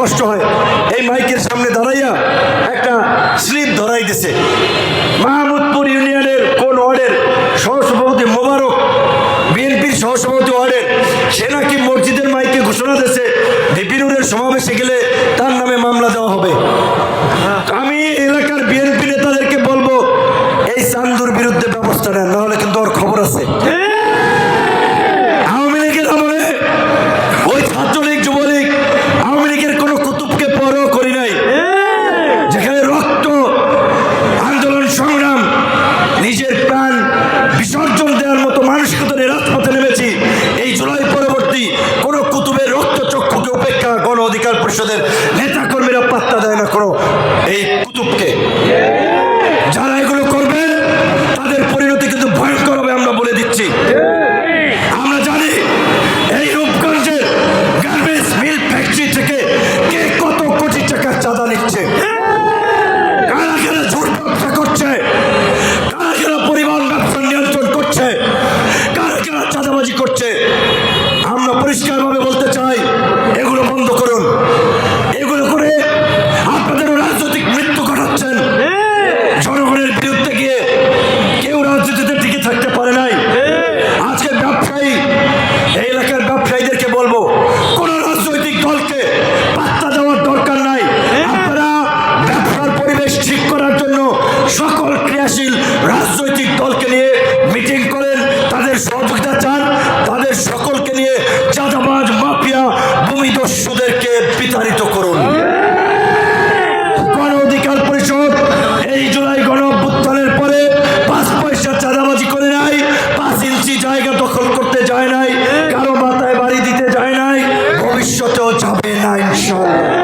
কষ্ট হয়। এই মাইকের সামনে দাঁড়াইয়া একটা স্লিপ ধরাই দিছে, মাহমুদপুর ইউনিয়নের কোন ওয়ার্ডের সহসভাপতি মোবারক, বিএনপির সহসভাপতি ওয়ার্ডের, সে নাকি মসজিদের মাইকে ঘোষণা দিয়েছে ভিপিনুরের সমাবেশে গেলে তার নামে মামলা দেওয়া হবে। আমি এলাকার বিএনপি নেতাদেরকে বলবো, এই চান্দুর বিরুদ্ধে ব্যবস্থা নেন, নাহলে কিন্তু ওর খবর আছে। আওয়ামী লীগের আমলে ওই ছাত্রলীগ যুবলীগ আওয়ামী লীগের কোনো কুতুবকে পরও করি নাই, যেখানে রক্ত আন্দোলন সংগ্রাম নিজের প্রাণ বিসর্জন দেওয়ার মতো মানসিকতা নিয়ে রাজপথে নেমেছি। এই জুলাই পরবর্তী কোন কুতুবের রক্তচক্ষুকে উপেক্ষা গণ অধিকার পরিষদের নেতা কর্মীরা পাত্তা দেয় না কোনো এই কুতুবকে। যারা এগুলো করবেন তাদের পরিণতি কিন্তু ভয়ঙ্কর হবে, আমরা বলে দিচ্ছি। আমরা জানি এই রূপগঞ্জের গার্মেন্টস মিল ফ্যাক্টরি থেকে কে কত কোটি টাকার চাঁদা নিচ্ছে, কারা কারা ঝুট ব্যবসা করছে, কারা কারা পরিবহন ব্যবসা নিয়ন্ত্রণ করছে, কারা কারা চাঁদাবাজি করছে। আমরা পরিষ্কারভাবে বলতে চাই, এগুলো বন্ধ করুন। এগুলো করে আপনাদেরও রাজনৈতিক মৃত্যু ঘটাচ্ছেন। জনগণের বিরুদ্ধে গিয়ে কেউ রাজনীতিতে টিকে থাকতে পারে নাই। আজকে ব্যবসায়ী, এই এলাকার ব্যবসায়ীদেরকে বলবো, কোন রাজনৈতিক দলকে পাত্তা দেওয়ার দরকার নাই। আপনারা ব্যবসার পরিবেশ ঠিক করার জন্য সকল ক্রিয়াশীল রাজনৈতিক দলকে নিয়ে মিটিং করেন, তাদের সহযোগিতা চান, তাদের সকলকে নিয়ে চাঁদাবাজ মাফিয়া ভূমিদস্যুদেরকে বিতাড়িত করুন। গণ অধিকার পরিষদ এই জুলাই গণ অভ্যুত্থানের পরে 5 পয়সা চাঁদাবাজি করে নাই, 5 ইঞ্চি জায়গা দখল করতে যায় নাই, কারো মাথায় বাড়ি দিতে যায় নাই, ভবিষ্যতেও যাবে না ইনশাআল্লাহ।